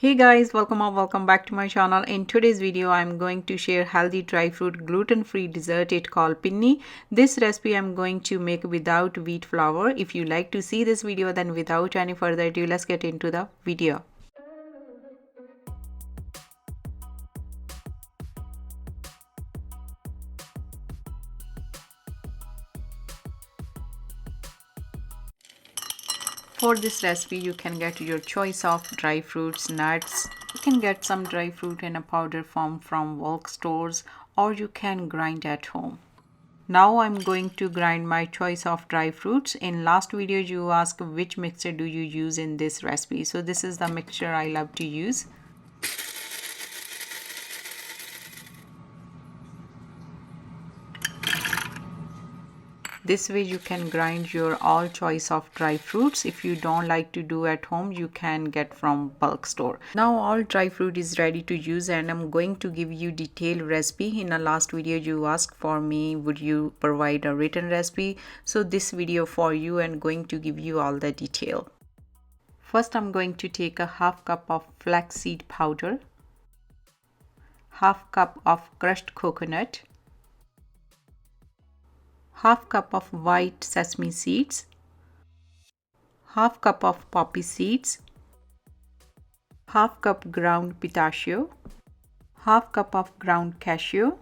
Hey guys, welcome or welcome back to my channel. In today's video I'm going to share healthy dry fruit gluten-free dessert. It called pinni. This recipe I'm going to make without wheat flour. If you like to see this video, then without any further ado, let's get into the video. For this recipe, you can get your choice of dry fruits, nuts. You can get some dry fruit in a powder form from bulk stores, or you can grind at home. Now I'm going to grind my choice of dry fruits. In last video, you asked which mixture do you use in this recipe. So this is the mixture I love to use. This way you can grind your all choice of dry fruits. If you don't like to do at home, you can get from bulk store. Now all dry fruit is ready to use, and I'm going to give you detailed recipe. In the last video you asked for me, would you provide a written recipe? So this video for you and going to give you all the detail. First I'm going to take a half cup of flaxseed powder, half cup of crushed coconut, half cup of white sesame seeds, half cup of poppy seeds, half cup ground pistachio, half cup of ground cashew,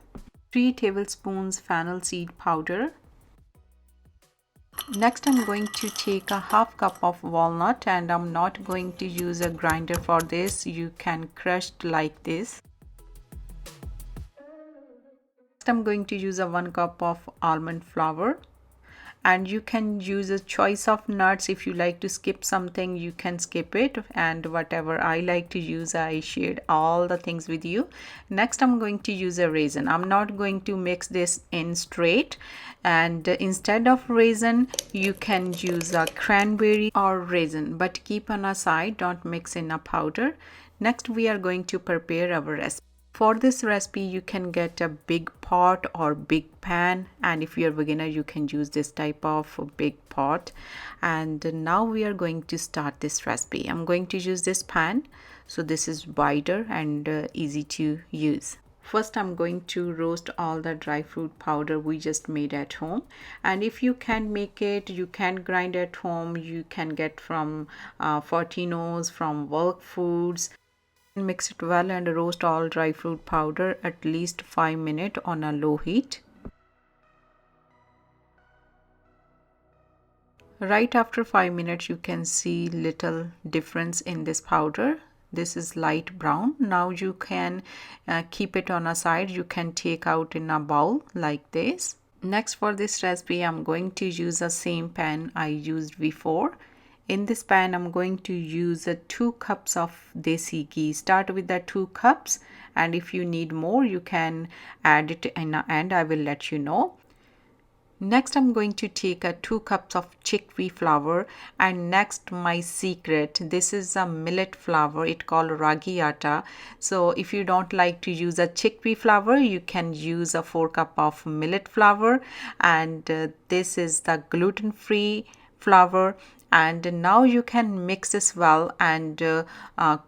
3 tablespoons fennel seed powder. Next I'm going to take a half cup of walnut, and I'm not going to use a grinder for this. You can crush like this. I'm going to use a 1 cup of almond flour, and you can use a choice of nuts. If you like to skip something, you can skip it, and whatever I like to use, I shared all the things with you. Next I'm going to use a raisin. I'm not going to mix this in straight, and instead of raisin you can use a cranberry or raisin, but keep on a side, don't mix in a powder. Next we are going to prepare our recipe. For this recipe, you can get a big pot or big pan, and if you're a beginner, you can use this type of big pot. And now we are going to start this recipe. I'm going to use this pan, so this is wider and easy to use. First, I'm going to roast all the dry fruit powder we just made at home. And if you can't make it, you can grind at home. You can get from Fortino's, from Bulk Foods. Mix it well and roast all dry fruit powder at least 5 minutes on a low heat. Right after 5 minutes you can see little difference in this powder. This is light brown. Now you can keep it on a side. You can take out in a bowl like this. Next, for this recipe I'm going to use the same pan I used before. In this pan, I'm going to use 2 cups of desi ghee. Start with the 2 cups, and if you need more, you can add it in the end. I will let you know. Next, I'm going to take 2 cups of chickpea flour, and next my secret. This is a millet flour. It's called raggi atta. So if you don't like to use a chickpea flour, you can use a 4 cup of millet flour, and this is the gluten-free flour. And now you can mix this well and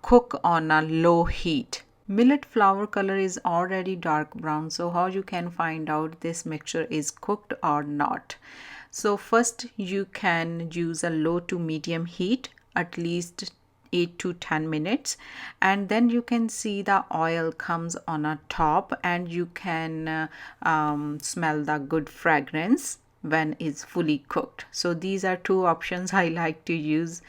cook on a low heat. Millet flour color is already dark brown, so how you can find out this mixture is cooked or not? So first you can use a low to medium heat, at least 8 to 10 minutes, and then you can see the oil comes on a top, and you can smell the good fragrance when it's fully cooked. So these are 2 options I like to use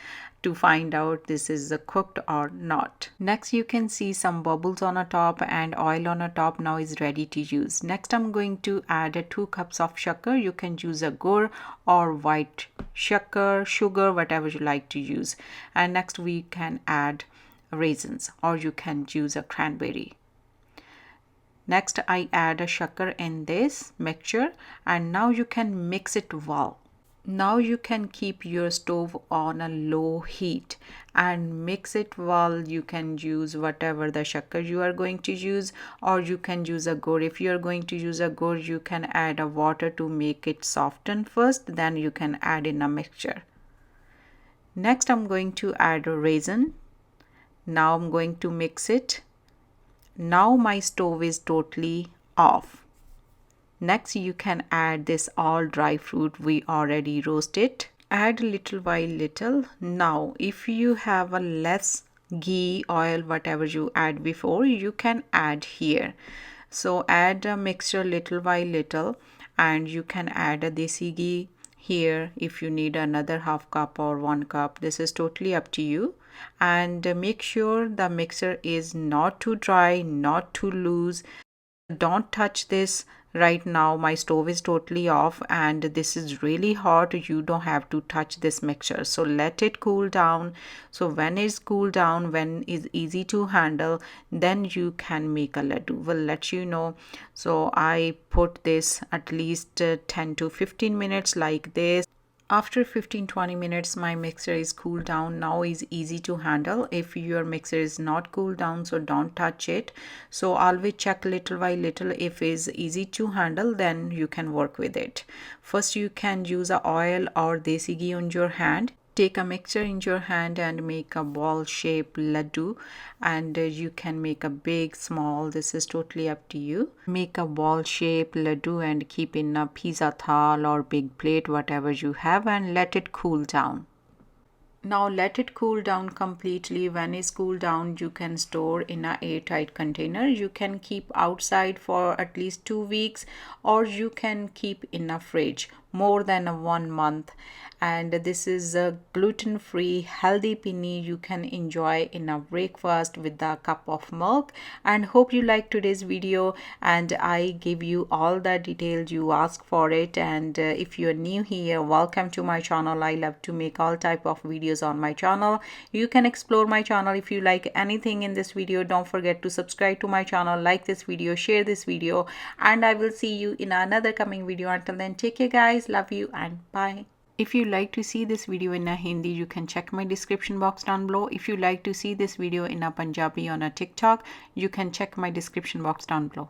to find out this is cooked or not. Next, you can see some bubbles on a top and oil on a top. Now is ready to use. Next, I'm going to add 2 cups of sugar. You can use a gur or white sugar, whatever you like to use. And next we can add raisins, or you can use a cranberry. Next, I add a sugar in this mixture, and now you can mix it well. Now you can keep your stove on a low heat and mix it well. You can use whatever the sugar you are going to use, or you can use a gur. If you are going to use a gur, you can add a water to make it soften first, then you can add in a mixture. Next, I'm going to add a raisin. Now I'm going to mix it. Now my stove is totally off. Next you can add this all dry fruit we already roasted. Add little by little. Now if you have a less ghee, oil, whatever you add before, you can add here. So add a mixture little by little, and you can add a desi ghee here if you need another half cup or 1 cup. This is totally up to you. And make sure the mixture is not too dry, not too loose. Don't touch this right now. My stove is totally off and this is really hot. You don't have to touch this mixture, so let it cool down. So when it's cool down, when it's easy to handle, then you can make a ladoo. Will let you know. So I put this at least 10 to 15 minutes like this. After 15-20 minutes my mixer is cooled down. Now is easy to handle. If your mixer is not cooled down, so don't touch it. So always check little by little. If it's easy to handle, then you can work with it. First you can use a oil or desi ghee on your hand. Take a mixture in your hand and make a ball shaped ladoo, and you can make a big, small, this is totally up to you. Make a ball shaped ladoo and keep in a pizza thal or big plate, whatever you have, and let it cool down. Now let it cool down completely. When it's cooled down, you can store in a airtight container. You can keep outside for at least 2 weeks, or you can keep in a fridge more than 1 month. And this is a gluten-free healthy pinni you can enjoy in a breakfast with a cup of milk. And hope you liked today's video, and I give you all the details you ask for it. And if you're new here, welcome to my channel. I love to make all type of videos on my channel. You can explore my channel. If you like anything in this video, don't forget to subscribe to my channel, like this video, share this video, and I will see you in another coming video. Until then, take care guys, love you and bye. If you like to see this video in a Hindi, you can check my description box down below. If you like to see this video in a Punjabi on a TikTok, you can check my description box down below.